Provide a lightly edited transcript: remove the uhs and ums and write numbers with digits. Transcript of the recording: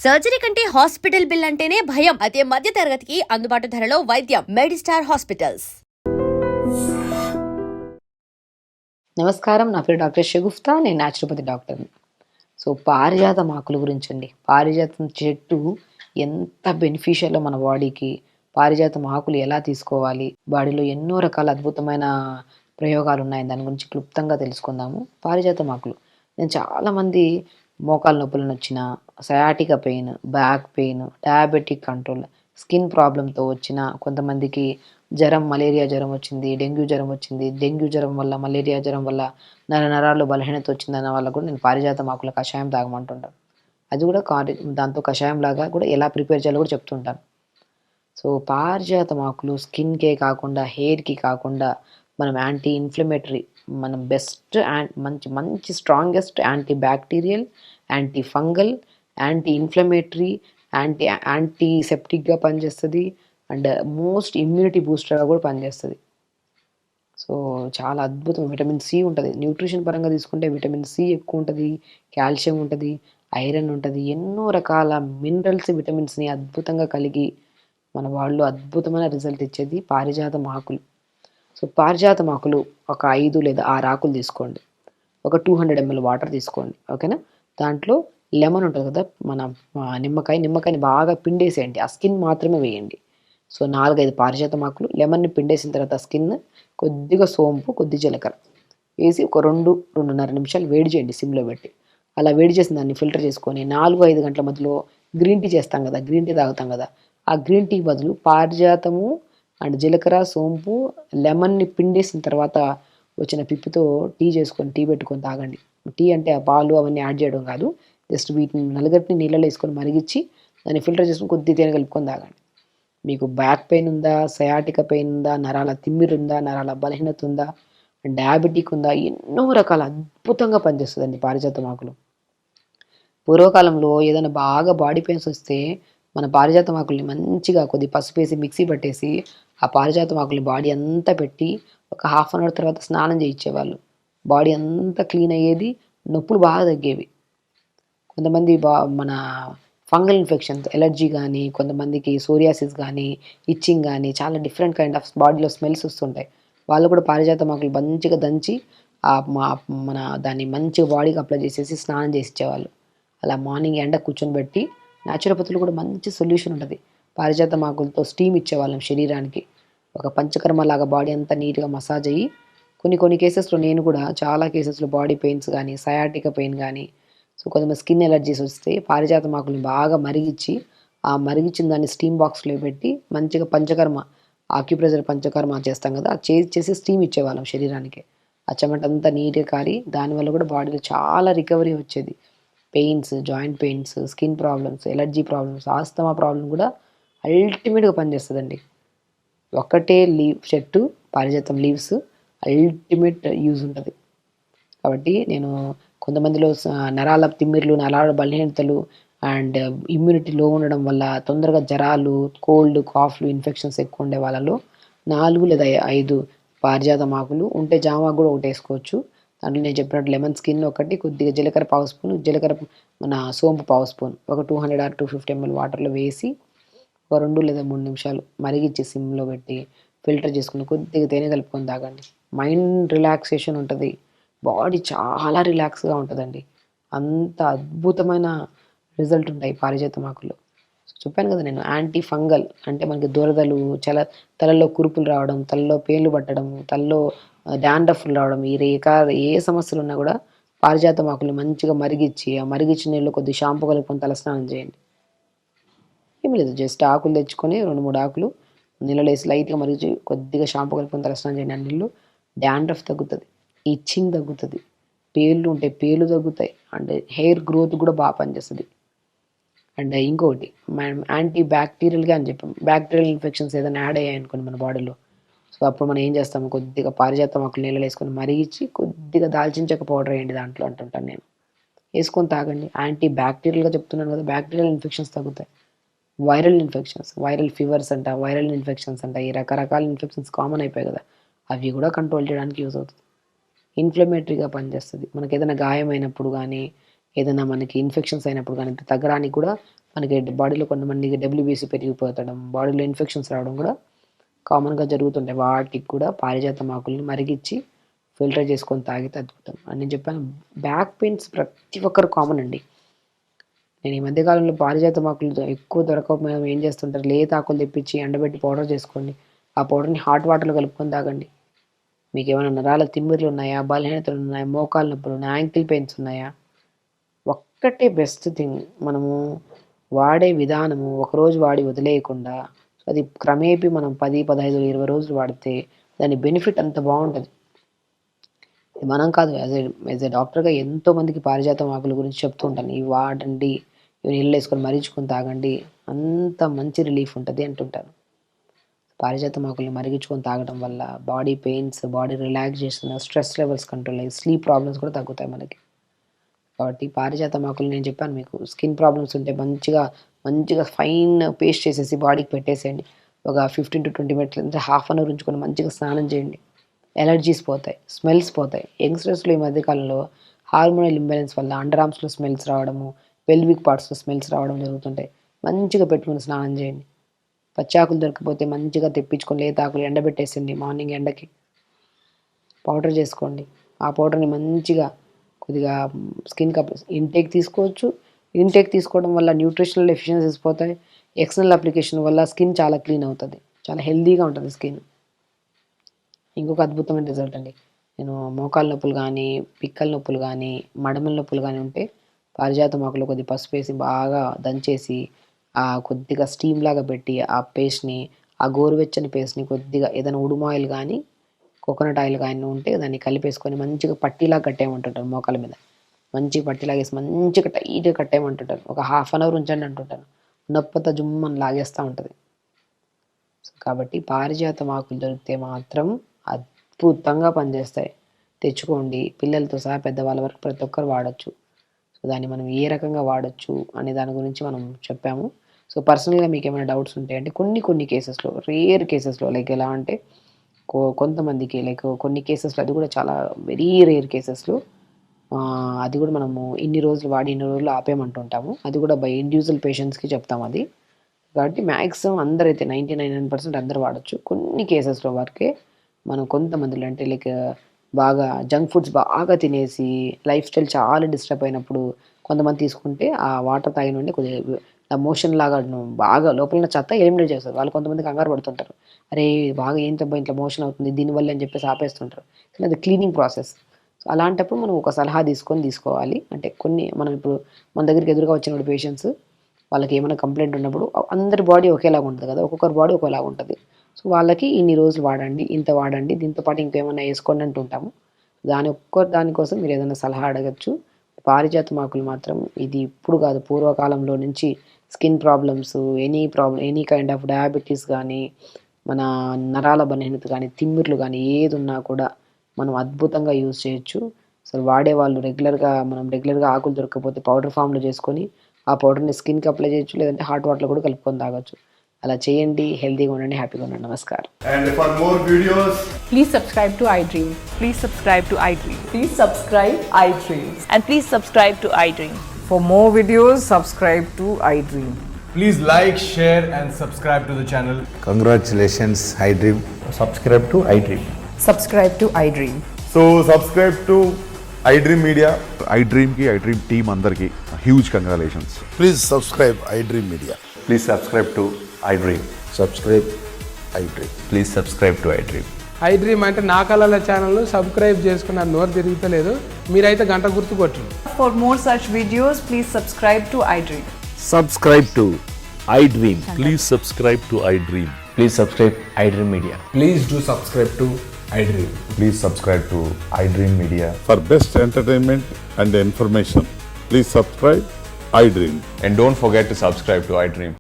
Surgery కంటే hospital bill అంటేనే భయం. అదే మధ్య తరగతికి అందుబాటు ధరలో వైద్యం. Medistar hospitals. నమస్కారం, నా పేరు డాక్టర్ షగుఫ్తా. నేను న్యాచురోపతి డాక్టర్ని. పారిజాతం ఆకుల గురించి అండి. పారిజాతం చెట్టు ఎంత బెనిఫిషియలో మన బాడీకి, పారిజాతం ఆకులు ఎలా తీసుకోవాలి, బాడీలో ఎన్నో రకాల అద్భుతమైన ప్రయోగాలు ఉన్నాయి. దాని గురించి క్లుప్తంగా తెలుసుకుందాము. పారిజాతం ఆకులు, నేను చాలామంది మోకాలు నొప్పులను వచ్చిన, sciatica pain, back pain, diabetic control, skin ప్రాబ్లంతో వచ్చిన, కొంతమందికి జ్వరం, మలేరియా జ్వరం వచ్చింది, డెంగ్యూ జ్వరం వచ్చింది, డెంగ్యూ జ్వరం వల్ల, మలేరియా జ్వరం వల్ల నరాల్లో బలహీనత వచ్చిందన్న వాళ్ళకు కూడా నేను పారిజాతం ఆకుల కషాయం తాగమంటుంటాను. అది కూడా దాంతో కషాయం లాగా కూడా ఎలా ప్రిపేర్ చేయాలో కూడా చెప్తుంటాను. పారిజాతం ఆకులు స్కిన్కే కాకుండా, హెయిర్కి కాకుండా, మనం యాంటీ ఇన్ఫ్లమేటరీ, మనం బెస్ట్ మంచి మంచి strongest anti bacterial, anti fungal, anti inflammatory, యాంటీసెప్టిక్గా పనిచేస్తుంది. అండ్ మోస్ట్ ఇమ్యూనిటీ బూస్టర్గా కూడా పనిచేస్తుంది. చాలా అద్భుతం. విటమిన్ సి ఉంటుంది. న్యూట్రిషన్ పరంగా తీసుకుంటే విటమిన్ సి ఎక్కువ ఉంటుంది, కాల్షియం ఉంటుంది, ఐరన్ ఉంటుంది, ఎన్నో రకాల మినరల్స్, విటమిన్స్ని అద్భుతంగా కలిగి మన వాళ్ళు అద్భుతమైన రిజల్ట్ ఇచ్చేది పారిజాతం ఆకులు. పారిజాతం ఆకులు ఒక 5 లేదా 6 ఆకులు తీసుకోండి. ఒక 200 ml వాటర్ తీసుకోండి, ఓకేనా. దాంట్లో లెమన్ ఉంటుంది కదా, మన నిమ్మకాయని బాగా పిండేసేయండి. ఆ స్కిన్ మాత్రమే వేయండి. 4-5 పారిజాతం ఆకులు, లెమన్ని పిండేసిన తర్వాత స్కిన్, కొద్దిగా సోంపు, కొద్ది జీలకర్ర వేసి ఒక 2-2.5 నిమిషాలు వేడి చేయండి సిమ్లో పెట్టి. అలా వేడి చేసిన దాన్ని ఫిల్టర్ చేసుకొని 4-5 గంటల మధ్యలో గ్రీన్ టీ చేస్తాం కదా, గ్రీన్ టీ తాగుతాం కదా, ఆ గ్రీన్ టీ బదులు పారిజాతము అండ్ జీలకర్ర, సోంపు, లెమన్ని పిండేసిన తర్వాత వచ్చిన పిప్పితో టీ చేసుకొని, టీ పెట్టుకొని తాగండి. టీ అంటే ఆ పాలు అవన్నీ యాడ్ చేయడం కాదు, జస్ట్ వీటిని నలుగటిని నీళ్ళలో వేసుకొని మరిగించి దాన్ని ఫిల్టర్ చేసుకొని కొద్ది తేనె కలుపుకొని తాగండి. మీకు బ్యాక్ పెయిన్ ఉందా, సయాటికా పెయిన్ ఉందా, నరాల తిమ్మిరి ఉందా, నరాల బలహీనత ఉందా, డయాబెటిక్ ఉందా, ఎన్నో రకాల అద్భుతంగా పనిచేస్తుందండి పారిజాతం ఆకులు. పూర్వకాలంలో ఏదైనా బాగా బాడీ పెయిన్స్ వస్తే మన పారిజాతం ఆకుల్ని మంచిగా కొద్ది పసుపు వేసి మిక్సీ పట్టేసి ఆ పారిజాతం ఆకుల్ని బాడీ అంతా పెట్టి ఒక 1/2 అవర్ తర్వాత స్నానం చేయించేవాళ్ళు. బాడీ అంతా క్లీన్ అయ్యేది, నొప్పులు బాగా తగ్గేవి. కొంతమంది మన ఫంగల్ ఇన్ఫెక్షన్స్, ఎలర్జీ కానీ, కొంతమందికి సోరియాసిస్ కానీ, ఇచ్చింగ్ కానీ, చాలా డిఫరెంట్ కైండ్ ఆఫ్ బాడీలో స్మెల్స్ వస్తుంటాయి. వాళ్ళు కూడా పారిజాతం ఆకులు మంచిగా దంచి మన దాన్ని మంచిగా బాడీకి అప్లై చేసేసి స్నానం చేసి ఇచ్చేవాళ్ళు. అలా మార్నింగ్ ఎండ కూర్చొని పెట్టి, న్యాచురోపతిలో కూడా మంచి సొల్యూషన్ ఉంటుంది. పారిజాతం ఆకులతో స్టీమ్ ఇచ్చేవాళ్ళం శరీరానికి. ఒక పంచకర్మ లాగా బాడీ అంతా నీట్గా మసాజ్ అయ్యి, కొన్ని కేసెస్లో, నేను కూడా చాలా కేసెస్లో బాడీ పెయిన్స్ కానీ, సయాటికా పెయిన్ కానీ, కొంతమంది స్కిన్ ఎలర్జీస్ వస్తే పారిజాతం ఆకుల్ని బాగా మరిగించి, ఆ మరిగించిన దాన్ని స్టీమ్ బాక్స్లో పెట్టి మంచిగా పంచకర్మ, ఆక్యుప్రెషర్ పంచకర్మ చేస్తాం కదా, చేసి స్టీమ్ ఇచ్చేవాళ్ళం శరీరానికి. ఆ చెమట అంతా నీట్గా కారి దానివల్ల కూడా బాడీలో చాలా రికవరీ వచ్చేది. Pains, joint pains, skin problems, allergy problems, asthma problem కూడా అల్టిమేట్గా పనిచేస్తుందండి. ఒక్కటే చెట్టు పారిజాతం లీవ్స్ అల్టిమేట్ యూజ్ ఉంటుంది. కాబట్టి నేను కొంతమందిలో నరాల తిమ్మిర్లు, నరాల బలహీనతలు అండ్ ఇమ్యూనిటీ లో ఉండడం వల్ల తొందరగా జ్వరాలు, కోల్డ్, కాఫ్లు, ఇన్ఫెక్షన్స్ ఎక్కువ ఉండే వాళ్ళలో 4 లేదా 5 పారిజాతం ఆకులు ఉంటే, జామాకు కూడా ఒకటి వేసుకోవచ్చు. దాంట్లో నేను చెప్పినట్టు లెమన్ స్కిన్ ఒకటి, కొద్దిగా జీలకర్ర పావు స్పూన్, మన సోంపు పావు స్పూన్, ఒక 200 or 250 ml వాటర్లో వేసి ఒక 2 లేదా 3 నిమిషాలు మరిగించి సిమ్లో పెట్టి ఫిల్టర్ చేసుకుని కొద్దిగా తేనె కలుపుకొని తాగండి. మైండ్ రిలాక్సేషన్ ఉంటుంది, బాడీ చాలా రిలాక్స్గా ఉంటుందండి. అంత అద్భుతమైన రిజల్ట్ ఉంటాయి పారిజాతం ఆకులు. చెప్పాను కదా నేను, యాంటీ ఫంగల్ అంటే మనకి దురదలు, తలలో కురుపులు రావడం, తలలో పేర్లు పట్టడం, తలలో డాండ్రఫ్లు రావడం, ఏ సమస్యలు ఉన్నా కూడా పారిజాతం ఆకులు మంచిగా మరిగించి, ఆ మరిగించిన నీళ్ళు కొద్ది షాంపూ కలుపుకొని తలస్నానం చేయండి. ఏమి లేదు, జస్ట్ ఆకులు తెచ్చుకొని 2-3 ఆకులు నీళ్ళలో వేసి లైట్గా మరిగించి కొద్దిగా షాంపూ కలుపుకొని తలస్నానం చేయండి. ఆ నీళ్ళు డాండ్రఫ్ తగ్గుతుంది, ఇచ్చింగ్ తగ్గుతుంది, పేర్లు ఉంటాయి పేర్లు తగ్గుతాయి, అండ్ హెయిర్ గ్రోత్ కూడా బాగా పనిచేస్తుంది. అండ్ ఇంకొకటి మనం యాంటీ బ్యాక్టీరియల్గా అని చెప్పాం. బ్యాక్టీరియల్ ఇన్ఫెక్షన్స్ ఏదైనా యాడ్ అయ్యాయి అనుకోండి మన బాడీలో, అప్పుడు మనం ఏం చేస్తాము, కొద్దిగా పారిజాతం ఆకులు నీళ్ళలో వేసుకొని మరిగించి కొద్దిగా దాల్చిన చెక్క పౌడర్ వేయండి దాంట్లో అంటుంటాను నేను, వేసుకొని తాగండి. యాంటీ బ్యాక్టీరియల్గా చెప్తున్నాను కదా, బ్యాక్టీరియల్ ఇన్ఫెక్షన్స్ తగ్గుతాయి. వైరల్ ఇన్ఫెక్షన్స్, వైరల్ ఫీవర్స్ అంట, వైరల్ ఇన్ఫెక్షన్స్ అంట, ఈ రకరకాల ఇన్ఫెక్షన్స్ కామన్ అయిపోయాయి కదా, అవి కూడా కంట్రోల్ చేయడానికి యూజ్ అవుతుంది. ఇన్ఫ్లమేటరీగా పనిచేస్తుంది. మనకి ఏదైనా గాయమైనప్పుడు కానీ, ఏదైనా మనకి ఇన్ఫెక్షన్స్ అయినప్పుడు కానీ తగ్గడానికి కూడా మనకి బాడీలో కొంతమందికి డబ్ల్యూబీసీ పెరిగిపోతడం, బాడీలో ఇన్ఫెక్షన్స్ రావడం కూడా కామన్గా జరుగుతుంటాయి. వాటికి కూడా పారిజాతం ఆకుల్ని మరిగించి ఫిల్టర్ చేసుకొని తాగితే అద్భుతం. అని నేను చెప్పాను, బ్యాక్ పెయిన్స్ ప్రతి ఒక్కరు కామన్ అండి. నేను ఈ మధ్యకాలంలో పారిజాతం ఆకులు ఎక్కువ దొరకకపోయినా ఏం చేస్తుంటారు, లేత ఆకులు తెప్పించి ఎండబెట్టి పౌడర్ చేసుకోండి. ఆ పౌడర్ని హాట్ వాటర్లో కలుపుకొని తాగండి. మీకు ఏమైనా నరాల తిమ్మిర్లు ఉన్నాయా, బలహీనతలు ఉన్నాయా, మోకాలు నొప్పులు ఉన్నాయా, యాంకిల్ పెయిన్స్ ఉన్నాయా, ఒక్కటే బెస్ట్ థింగ్ మనము వాడే విధానము ఒకరోజు వాడి వదిలేయకుండా అది క్రమేపీ మనం 10, 15, 20 రోజులు వాడితే దాని బెనిఫిట్ అంత బాగుంటుంది. మనం కాదు, యాజ్ ఏ డాక్టర్గా ఎంతోమందికి పారిజాతం ఆకుల గురించి చెప్తూ ఉంటాను. ఇవి వాడండి, ఇవి నీళ్ళు వేసుకొని మరిగించుకొని తాగండి, అంత మంచి రిలీఫ్ ఉంటుంది అంటుంటాను. పారిజాతం ఆకుల్ని మరిగించుకొని తాగడం వల్ల body pains, body relaxation, stress levels control అయ్యి స్లీప్ ప్రాబ్లమ్స్ కూడా తగ్గుతాయి మనకి. కాబట్టి పారిజాతం ఆకులు నేను చెప్పాను మీకు, స్కిన్ ప్రాబ్లమ్స్ ఉంటే మంచిగా ఫైన్ పేస్ట్ చేసేసి బాడీకి పెట్టేసేయండి. ఒక 15 to 20 మినిట్స్ అంటే హాఫ్ అన్ అవర్ ఉంచుకొని మంచిగా స్నానం చేయండి. ఎలర్జీస్ పోతాయి, స్మెల్స్ పోతాయి. యంగ్స్టర్స్లో ఈ మధ్యకాలంలో హార్మోనల్ ఇంబ్యాలెన్స్ వల్ల అండర్ ఆర్మ్స్లో స్మెల్స్ రావడము, పెల్విక్ పార్ట్స్లో స్మెల్స్ రావడం జరుగుతుంటాయి. మంచిగా పెట్టుకొని స్నానం చేయండి. పచ్చాకులు దొరికిపోతే మంచిగా తెప్పించుకొని లేత ఆకులు ఎండబెట్టేసింది, మార్నింగ్ ఎండకి పౌడర్ చేసుకోండి. ఆ పౌడర్ని మంచిగా కొద్దిగా స్కిన్కి ఇంటేక్ తీసుకోవచ్చు. ఇంటేక్ తీసుకోవడం వల్ల న్యూట్రిషనల్ డెఫిషియన్సీస్ పోతాయి. ఎక్స్టర్నల్ అప్లికేషన్ వల్ల స్కిన్ చాలా క్లీన్ అవుతుంది, చాలా హెల్తీగా ఉంటుంది స్కిన్. ఇంకొక అద్భుతమైన రిజల్ట్ అండి, నేను మోకాళ్ళ నొప్పులు కానీ, పిక్కల నొప్పులు కానీ, మడమల నొప్పులు కానీ ఉంటే పారిజాతం ఆకులో కొద్దిగా పసుపు వేసి బాగా దంచేసి కొద్దిగా స్టీమ్ లాగా పెట్టి ఆ పేస్ట్ని, ఆ గోరువెచ్చని పేస్ట్ని కొద్దిగా ఏదైనా ఉడుమ ఆయిల్ కానీ, కోకోనట్ ఆయిల్ కానీ ఉంటే దాన్ని కలిపేసుకొని మంచిగా పట్టీలా కట్టేయమంటుంటారు. మోకాల మీద మంచిగా పట్టీలాగేసి మంచిగా టైట్గా కట్టేయమంటుంటారు. ఒక హాఫ్ అన్ అవర్ ఉంచండి అంటుంటాను. నొప్పంతా జుమ్మని లాగేస్తూ ఉంటుంది. కాబట్టి పారిజాతం ఆకులు దొరికితే మాత్రం అద్భుతంగా పనిచేస్తాయి. తెచ్చుకోండి, పిల్లలతో సహా పెద్దవాళ్ళ వరకు ప్రతి ఒక్కరు వాడచ్చు. సో దాన్ని మనం ఏ రకంగా వాడచ్చు అనే దాని గురించి మనం చెప్పాము. సో పర్సనల్గా మీకు ఏమైనా డౌట్స్ ఉంటే అంటే కొన్ని కేసెస్లో, రేర్ కేసెస్లో, లైక్ ఎలా అంటే కొంతమందికి లైక్ కొన్ని కేసెస్లో, అది కూడా చాలా వెరీ రేర్ కేసెస్లో అది కూడా మనము ఇన్ని రోజులు వాడి ఇన్ని రోజులు ఆపేయమంటుంటాము. అది కూడా బై ఇండివిజువల్ పేషెంట్స్కి చెప్తాము అది. కాబట్టి మ్యాక్సిమం అందరైతే 99% అందరూ వాడచ్చు. కొన్ని కేసెస్లో వరకే మనం కొంతమందిలో అంటే లైక్ బాగా జంక్ ఫుడ్స్ బాగా తినేసి లైఫ్ స్టైల్ చాలా డిస్టర్బ్ అయినప్పుడు కొంతమంది తీసుకుంటే ఆ వాటర్ తాగిన వెంటనే కొద్దిగా మోషన్ లాగా బాగా లోపల ఉన్న చెత్త ఎలిమినేట్ చేస్తారు. వాళ్ళు కొంతమంది కంగారు పడుతుంటారు, అరే బాగా ఏంటబ్బా ఇంట్లో మోషన్ అవుతుంది దీనివల్ల అని చెప్పేసి ఆపేస్తుంటారు. కానీ అది క్లీనింగ్ ప్రాసెస్. సో అలాంటప్పుడు మనం ఒక సలహా తీసుకోవాలి. అంటే మనం ఇప్పుడు మన దగ్గరికి ఎదురుగా వచ్చిన పేషెంట్స్ వాళ్ళకి ఏమైనా కంప్లైంట్ ఉన్నప్పుడు అందరి బాడీ ఒకేలాగా ఉంటుంది కదా, ఒక్కొక్కరి బాడీ ఒకేలాగా ఉంటుంది. సో వాళ్ళకి ఇన్ని రోజులు వాడండి, ఇంత వాడండి, దీంతో పాటు ఇంకేమైనా వేసుకోండి అంటుంటాము. దానికోసం మీరు ఏదైనా సలహా అడగచ్చు. పారిజాతం ఆకులు మాత్రం ఇది ఇప్పుడు కాదు, పూర్వకాలంలో నుంచి skin problems, any kind of diabetes కానీ, మన నరాల బలహీనత కానీ, తిమ్మిర్లు కానీ ఏది ఉన్నా కూడా మనం అద్భుతంగా యూజ్ చేయొచ్చు. అసలు వాడేవాళ్ళు రెగ్యులర్గా ఆకులు దొరకకపోతే పౌడర్ ఫామ్లో చేసుకొని ఆ పౌడర్ని స్కిన్కి అప్లై చేయొచ్చు, లేదంటే హాట్ వాటర్లో కూడా కలుపుకొని తాగొచ్చు. అలా చేయండి, హెల్తీగా ఉండండి, హ్యాపీగా ఉండండి. నమస్కారం. And for more videos, Please subscribe to iDream. Please subscribe to iDream. Please subscribe iDream. And please subscribe to iDream. For more videos, subscribe to iDream. please like, share and subscribe to the channel. Congratulations, iDream. Subscribe to iDream. Subscribe to iDream. So subscribe to iDream Media. iDream की iDream team अंदर की huge congratulations. Please subscribe iDream Media. Please subscribe to iDream. Subscribe iDream. Please subscribe to iDream. iDream అంటే నా కళల channel subscribe చేసుకున్న నోరు తిరుగుతలేదు, మీరైతే గంట గుర్తు కొట్టండి. For more such videos, please subscribe to iDream. Subscribe to iDream. Please subscribe to iDream. Please subscribe iDream Media. Please do subscribe to iDream. Please subscribe to iDream Media. For best entertainment and information, please subscribe iDream. And don't forget to subscribe to iDream.